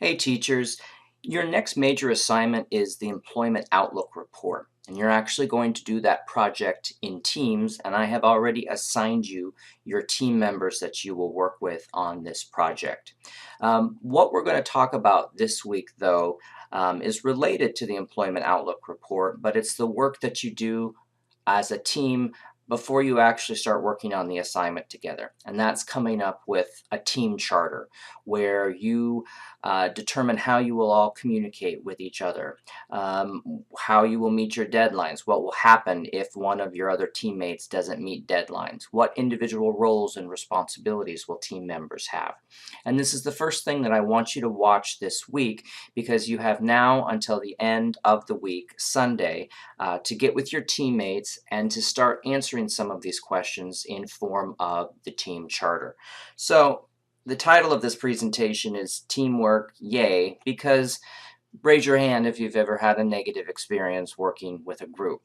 Hey teachers, your next major assignment is the Employment Outlook Report, and you're actually going to do that project in teams, and I have already assigned you your team members that you will work with on this project. What we're going to talk about this week, though, is related to the Employment Outlook Report, but it's the work that you do as a team before you actually start working on the assignment together. And that's coming up with a team charter where you determine how you will all communicate with each other, how you will meet your deadlines, what will happen if one of your other teammates doesn't meet deadlines, what individual roles and responsibilities will team members have. And this is the first thing that I want you to watch this week because you have now until the end of the week, Sunday, to get with your teammates and to start answering some of these questions in form of the team charter. So the title of this presentation is Teamwork, Yay, because raise your hand if you've ever had a negative experience working with a group.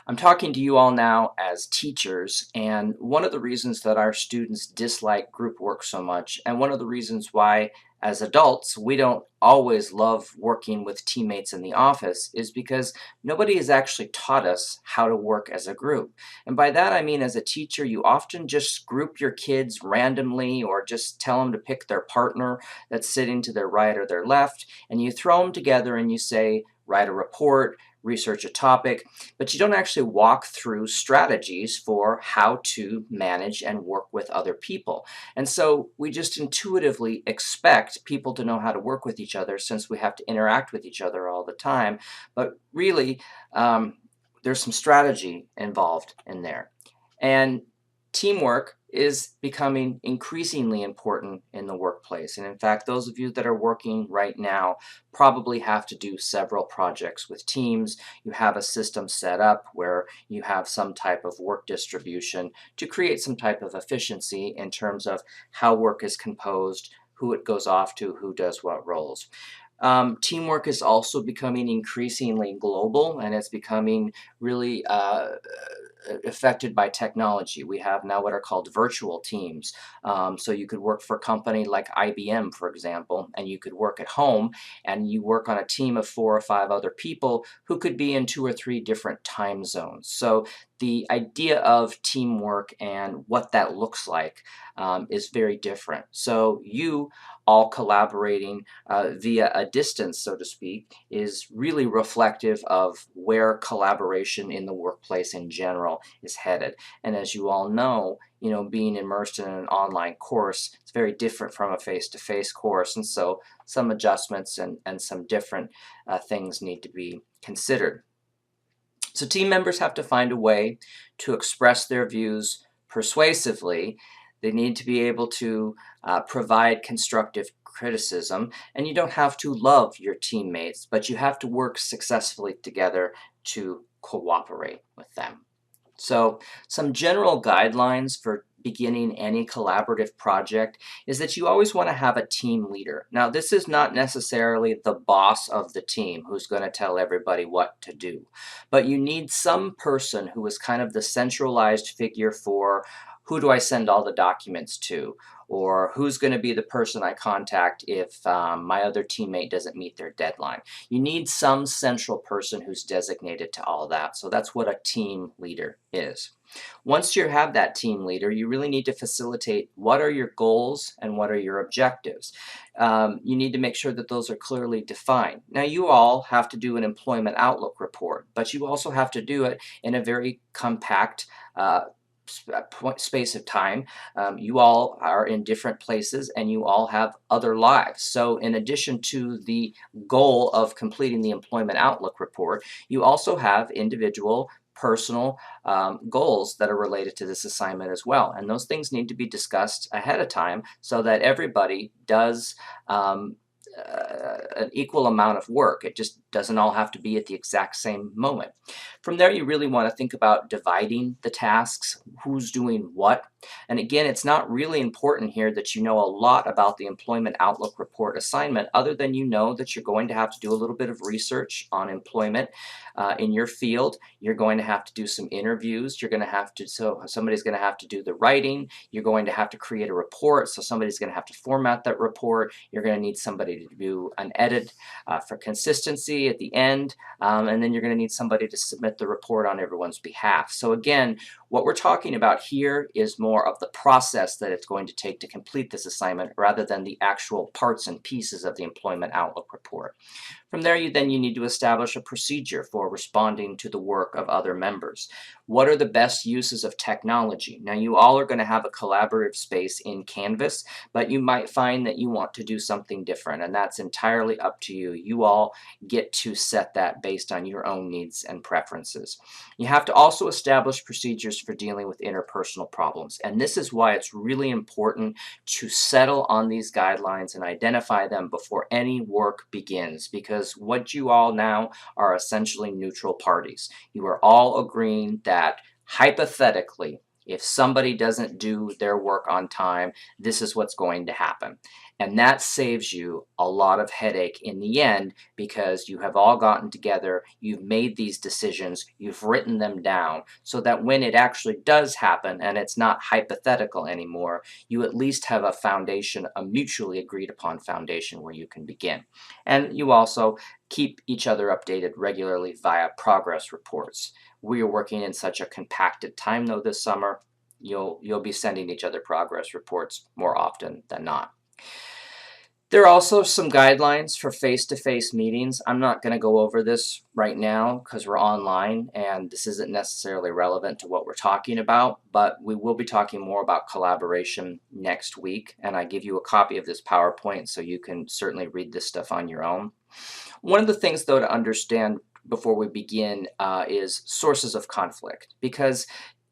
I'm talking to you all now as teachers, and one of the reasons that our students dislike group work so much, and one of the reasons why as adults we don't always love working with teammates in the office is because nobody has actually taught us how to work as a group. And by that I mean as a teacher you often just group your kids randomly or just tell them to pick their partner that's sitting to their right or their left, and you throw them together and you say, write a report, research a topic, but you don't actually walk through strategies for how to manage and work with other people. And so we just intuitively expect people to know how to work with each other since we have to interact with each other all the time. But really, there's some strategy involved in there. And teamwork is becoming increasingly important in the workplace. And in fact, those of you that are working right now probably have to do several projects with teams. You have a system set up where you have some type of work distribution to create some type of efficiency in terms of how work is composed, who it goes off to, who does what roles. Teamwork is also becoming increasingly global, and it's becoming really affected by technology. We have now what are called virtual teams. So you could work for a company like IBM, for example, and you could work at home and you work on a team of 4 or 5 other people who could be in 2 or 3 different time zones. So the idea of teamwork and what that looks like is very different. So you all collaborating via a distance, so to speak, is really reflective of where collaboration in the workplace in general is headed. And as you all know, being immersed in an online course is very different from a face-to-face course, and so some adjustments and some different things need to be considered. So team members have to find a way to express their views persuasively. They need to be able to provide constructive criticism, and you don't have to love your teammates, but you have to work successfully together to cooperate with them. So some general guidelines for beginning any collaborative project is that you always want to have a team leader. Now, this is not necessarily the boss of the team who's going to tell everybody what to do, but you need some person who is kind of the centralized figure for who do I send all the documents to, or who's going to be the person I contact if my other teammate doesn't meet their deadline. You need some central person who's designated to all that. So that's what a team leader is. Once you have that team leader, you really need to facilitate what are your goals and what are your objectives. You need to make sure that those are clearly defined. Now, you all have to do an employment outlook report, but you also have to do it in a very compact space of time. You all are in different places and you all have other lives. So in addition to the goal of completing the employment outlook report, you also have individual personal goals that are related to this assignment as well. And those things need to be discussed ahead of time so that everybody does an equal amount of work. It just doesn't all have to be at the exact same moment. From there, you really want to think about dividing the tasks, who's doing what, And again, it's not really important here that you know a lot about the Employment Outlook Report assignment, other than you know that you're going to have to do a little bit of research on employment in your field. You're going to have to do some interviews. You're going to have to, so somebody's going to have to do the writing. You're going to have to create a report, so somebody's going to have to format that report. You're going to need somebody to do an edit for consistency at the end, and then you're going to need somebody to submit the report on everyone's behalf. So again, what we're talking about here is more of the process that it's going to take to complete this assignment rather than the actual parts and pieces of the Employment Outlook Report. From there, you need to establish a procedure for responding to the work of other members. What are the best uses of technology? Now, you all are going to have a collaborative space in Canvas, but you might find that you want to do something different, and that's entirely up to you. You all get to set that based on your own needs and preferences. You have to also establish procedures for dealing with interpersonal problems, and this is why it's really important to settle on these guidelines and identify them before any work begins, because what you all now are essentially neutral parties. You are all agreeing that hypothetically, if somebody doesn't do their work on time, this is what's going to happen. And that saves you a lot of headache in the end, because you have all gotten together, you've made these decisions, you've written them down, so that when it actually does happen and it's not hypothetical anymore, you at least have a foundation, a mutually agreed upon foundation where you can begin. And you also keep each other updated regularly via progress reports. We are working in such a compacted time though this summer, you'll be sending each other progress reports more often than not. There are also some guidelines for face-to-face meetings. I'm not going to go over this right now because we're online and this isn't necessarily relevant to what we're talking about, but we will be talking more about collaboration next week, and I give you a copy of this PowerPoint so you can certainly read this stuff on your own. One of the things, though, to understand before we begin is sources of conflict, because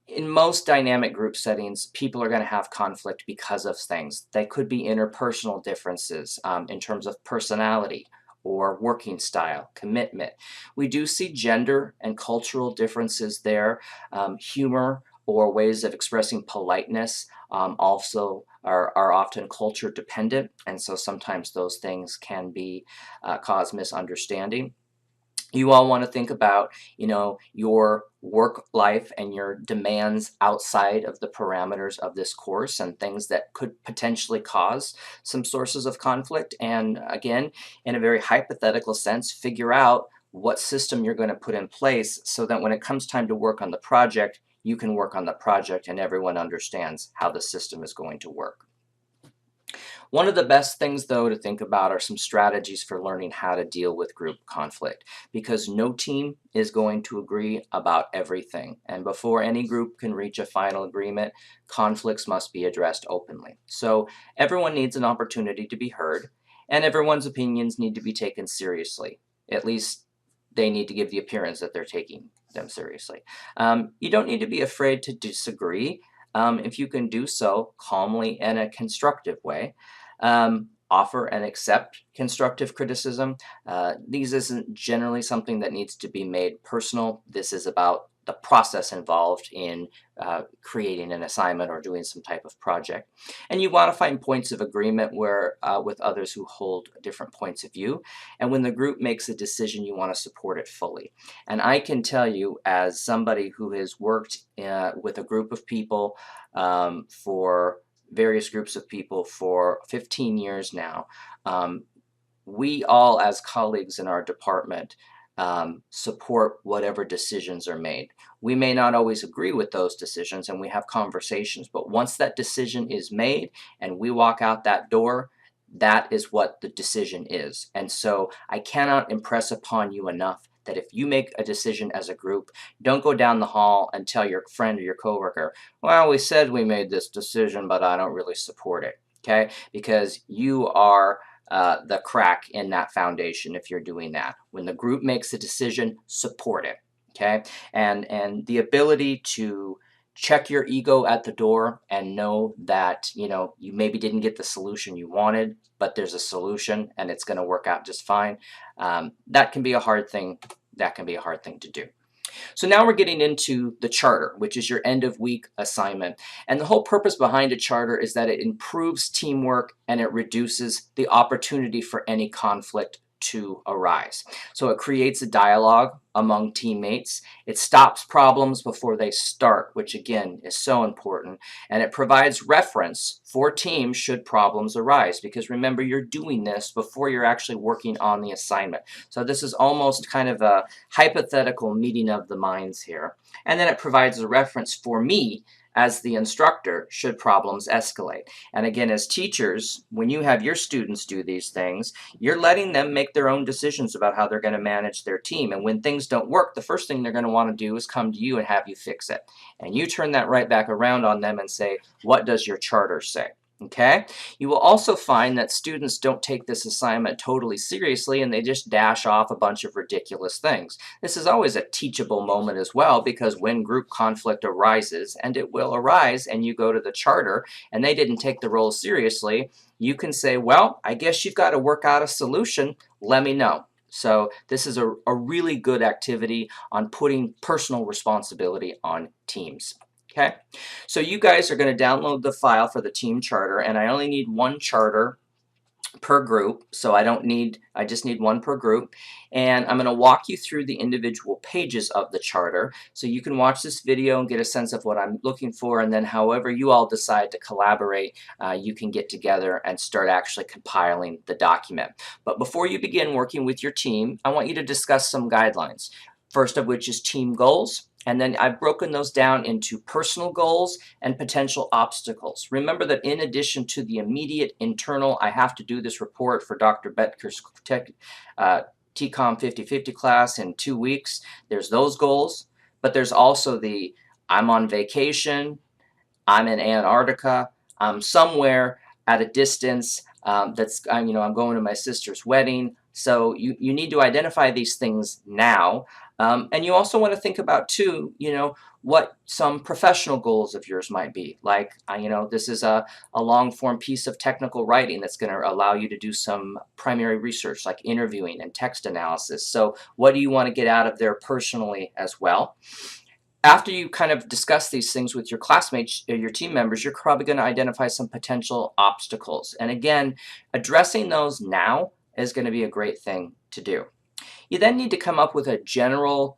in most dynamic group settings, people are going to have conflict because of things. They could be interpersonal differences in terms of personality or working style, commitment. We do see gender and cultural differences there. Humor or ways of expressing politeness also are often culture dependent, and so sometimes those things can be cause misunderstanding. You all want to think about, your work life and your demands outside of the parameters of this course and things that could potentially cause some sources of conflict. And again, in a very hypothetical sense, figure out what system you're going to put in place so that when it comes time to work on the project, you can work on the project and everyone understands how the system is going to work. One of the best things, though, to think about are some strategies for learning how to deal with group conflict, because no team is going to agree about everything. And before any group can reach a final agreement, conflicts must be addressed openly. So everyone needs an opportunity to be heard, and everyone's opinions need to be taken seriously. At least they need to give the appearance that they're taking them seriously. You don't need to be afraid to disagree. If you can do so calmly in a constructive way. Offer and accept constructive criticism. These isn't generally something that needs to be made personal. This is about the process involved in creating an assignment or doing some type of project. And you want to find points of agreement where with others who hold different points of view. And when the group makes a decision, you want to support it fully. And I can tell you, as somebody who has worked with a group of people for various groups of people for 15 years now, we all as colleagues in our department support whatever decisions are made. We may not always agree with those decisions and we have conversations, but once that decision is made and we walk out that door, that is what the decision is. And so I cannot impress upon you enough that if you make a decision as a group, don't go down the hall and tell your friend or your coworker, well, we said we made this decision, but I don't really support it, okay? Because you are the crack in that foundation if you're doing that. When the group makes a decision, support it, okay? And the ability to check your ego at the door and know that, you maybe didn't get the solution you wanted, but there's a solution and it's going to work out just fine. That can be a hard thing. That can be a hard thing to do. So now we're getting into the charter, which is your end of week assignment. And the whole purpose behind a charter is that it improves teamwork and it reduces the opportunity for any conflict to arise. So it creates a dialogue among teammates. It stops problems before they start, which again is so important. And it provides reference for teams should problems arise, because remember, you're doing this before you're actually working on the assignment. So this is almost kind of a hypothetical meeting of the minds here. And then it provides a reference for me as the instructor should problems escalate. And again, as teachers, when you have your students do these things, you're letting them make their own decisions about how they're going to manage their team. And when things don't work, the first thing they're going to want to do is come to you and have you fix it. And you turn that right back around on them and say, what does your charter say? Okay? You will also find that students don't take this assignment totally seriously and they just dash off a bunch of ridiculous things. This is always a teachable moment as well, because when group conflict arises, and it will arise, and you go to the charter and they didn't take the role seriously, you can say, well, I guess you've got to work out a solution. Let me know. So this is a really good activity on putting personal responsibility on teams. Okay, so you guys are going to download the file for the team charter, and I only need one charter per group, so I just need one per group. And I'm going to walk you through the individual pages of the charter so you can watch this video and get a sense of what I'm looking for, and then however you all decide to collaborate, you can get together and start actually compiling the document. But before you begin working with your team, I want you to discuss some guidelines. First of which is team goals. And then I've broken those down into personal goals and potential obstacles. Remember that in addition to the immediate internal, I have to do this report for Dr. Boettger's TCOM 50/50 class in 2 weeks. There's those goals, but there's also the I'm on vacation, I'm in Antarctica, I'm somewhere at a distance, I'm going to my sister's wedding. So you need to identify these things now. And you also want to think about too, what some professional goals of yours might be. Like, this is a long form piece of technical writing that's going to allow you to do some primary research like interviewing and text analysis. So what do you want to get out of there personally as well? After you kind of discuss these things with your classmates or your team members, you're probably going to identify some potential obstacles. And again, addressing those now is going to be a great thing to do. You then need to come up with a general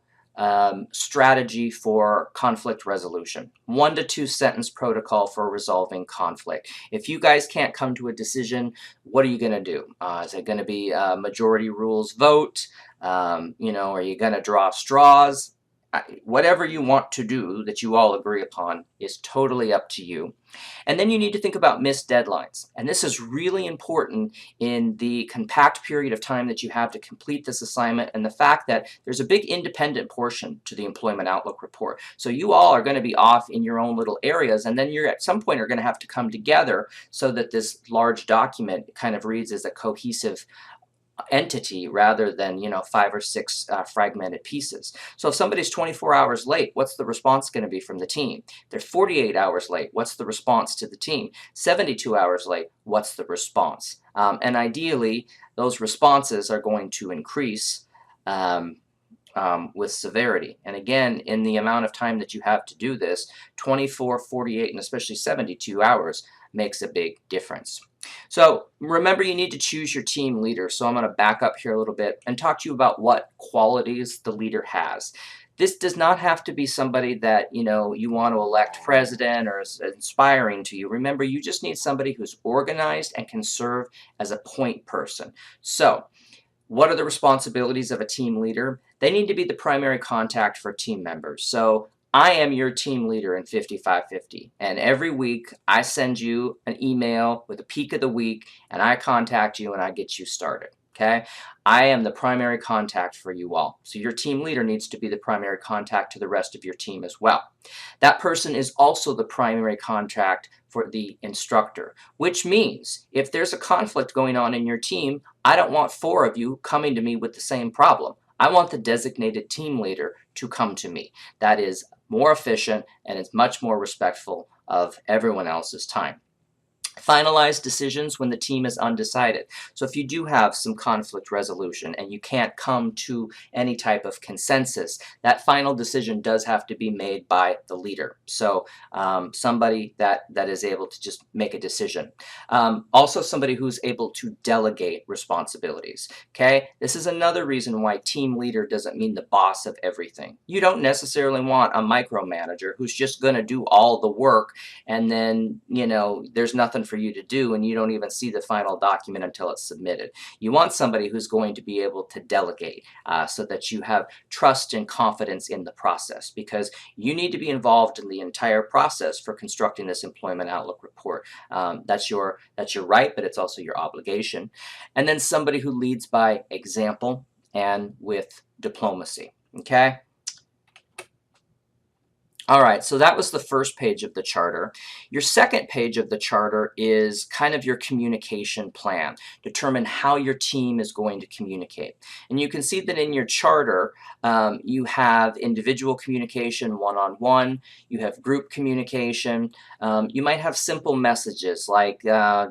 strategy for conflict resolution. 1 to 2 sentence protocol for resolving conflict. If you guys can't come to a decision, what are you going to do? Is it going to be a majority rules vote? Are you going to draw straws? Whatever you want to do that you all agree upon is totally up to you. And then you need to think about missed deadlines. And this is really important in the compact period of time that you have to complete this assignment, and the fact that there's a big independent portion to the Employment Outlook report. So you all are going to be off in your own little areas, and then you're at some point are going to have to come together so that this large document kind of reads as a cohesive entity rather than 5 or 6 fragmented pieces. So if somebody's 24 hours late, what's the response going to be from the team? They're 48 hours late, what's the response to the team? 72 hours late, what's the response? And ideally those responses are going to increase with severity. And again, in the amount of time that you have to do this, 24, 48, and especially 72 hours makes a big difference. So remember, you need to choose your team leader. So I'm going to back up here a little bit and talk to you about what qualities the leader has. This does not have to be somebody that you want to elect president or is inspiring to you. Remember, you just need somebody who's organized and can serve as a point person. So what are the responsibilities of a team leader? They need to be the primary contact for team members. So I am your team leader in 5550, and every week I send you an email with a peak of the week, and I contact you and I get you started. Okay, I am the primary contact for you all. So your team leader needs to be the primary contact to the rest of your team as well. That person is also the primary contact for the instructor, which means if there's a conflict going on in your team, I don't want 4 of you coming to me with the same problem. I want the designated team leader to come to me. That is more efficient and it's much more respectful of everyone else's time. Finalize decisions when the team is undecided. So if you do have some conflict resolution and you can't come to any type of consensus, that final decision does have to be made by the leader. So somebody that is able to just make a decision. Also somebody who's able to delegate responsibilities. Okay, this is another reason why team leader doesn't mean the boss of everything. You don't necessarily want a micromanager who's just going to do all the work, and then there's nothing for you to do and you don't even see the final document until it's submitted. You want somebody who's going to be able to delegate, so that you have trust and confidence in the process, because you need to be involved in the entire process for constructing this employment outlook report. That's your right, but it's also your obligation. And then somebody who leads by example and with diplomacy. Okay. All right, so that was the first page of the charter. Your second page of the charter is kind of your communication plan. Determine how your team is going to communicate. And you can see that in your charter, you have individual communication, one-on-one. You have group communication. You might have simple messages like,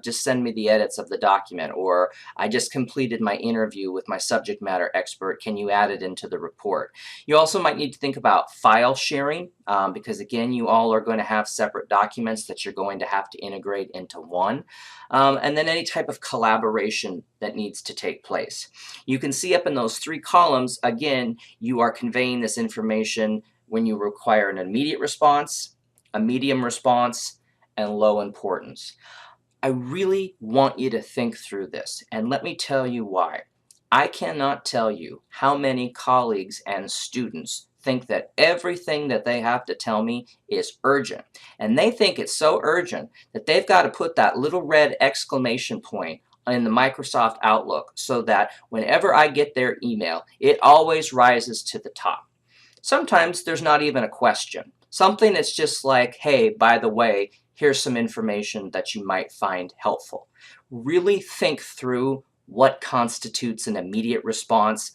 just send me the edits of the document, or I just completed my interview with my subject matter expert. Can you add it into the report? You also might need to think about file sharing, because again, you all are going to have separate documents that you're going to have to integrate into one. And then any type of collaboration that needs to take place. You can see up in those three columns, again, you are conveying this information when you require an immediate response, a medium response, and low importance. I really want you to think through this, and let me tell you why. I cannot tell you how many colleagues and students think that everything that they have to tell me is urgent. And they think it's so urgent that they've got to put that little red exclamation point in the Microsoft Outlook so that whenever I get their email, it always rises to the top. Sometimes there's not even a question. Something that's just like, hey, by the way, here's some information that you might find helpful. Really think through what constitutes an immediate response,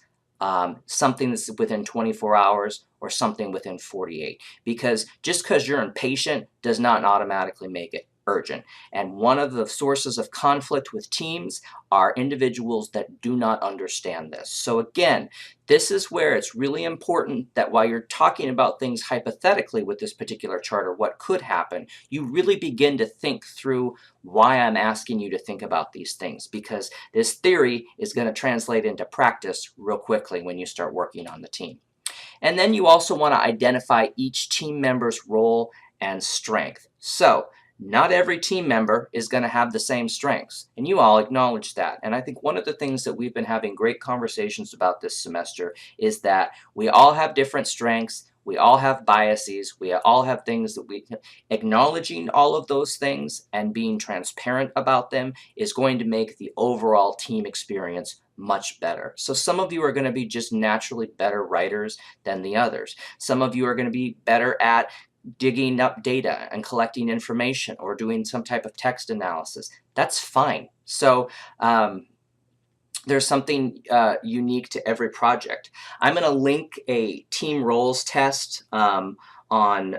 something that's within 24 hours or something within 48. Because just because you're impatient does not automatically make it urgent. And one of the sources of conflict with teams are individuals that do not understand this. So again, this is where it's really important that while you're talking about things hypothetically with this particular charter, what could happen, you really begin to think through why I'm asking you to think about these things, because this theory is going to translate into practice real quickly when you start working on the team. And then you also want to identify each team member's role and strength. So not every team member is going to have the same strengths, and you all acknowledge that. And I think one of the things that we've been having great conversations about this semester is that we all have different strengths, we all have biases, we all have things that acknowledging all of those things and being transparent about them is going to make the overall team experience much better. So some of you are going to be just naturally better writers than the others. Some of you are going to be better at digging up data and collecting information or doing some type of text analysis. That's fine. So there's something unique to every project. I'm going to link a team roles test on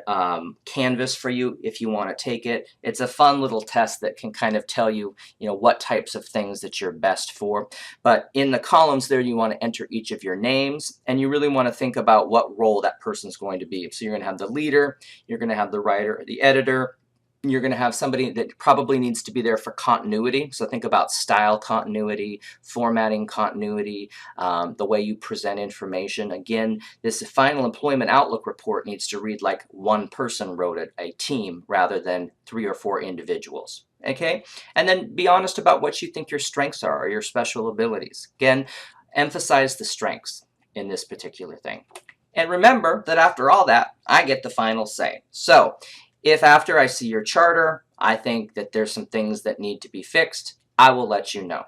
Canvas for you if you want to take it. It's a fun little test that can kind of tell you, what types of things that you're best for. But in the columns there, you want to enter each of your names, and you really want to think about what role that person's going to be. So you're going to have the leader, you're going to have the writer or the editor, you're going to have somebody that probably needs to be there for continuity. So think about style continuity, formatting continuity, the way you present information. Again, this final employment outlook report needs to read like one person wrote it, a team, rather than 3 or 4 individuals. Okay? And then be honest about what you think your strengths are or your special abilities. Again, emphasize the strengths in this particular thing. And remember that after all that, I get the final say. So if after I see your charter, I think that there's some things that need to be fixed, I will let you know.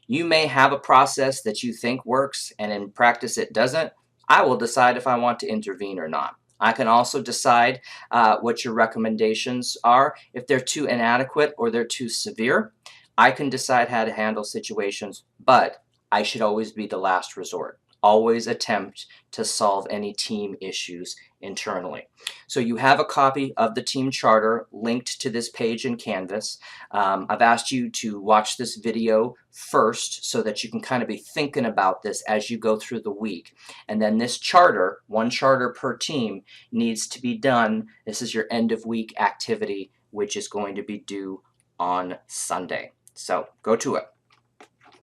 You may have a process that you think works and in practice it doesn't. I will decide if I want to intervene or not. I can also decide what your recommendations are. If they're too inadequate or they're too severe, I can decide how to handle situations, but I should always be the last resort. always attempt to solve any team issues internally. So you have a copy of the team charter linked to this page in Canvas. I've asked you to watch this video first so that you can kind of be thinking about this as you go through the week. And then this charter, one charter per team, needs to be done. This is your end of week activity, which is going to be due on Sunday. So go to it.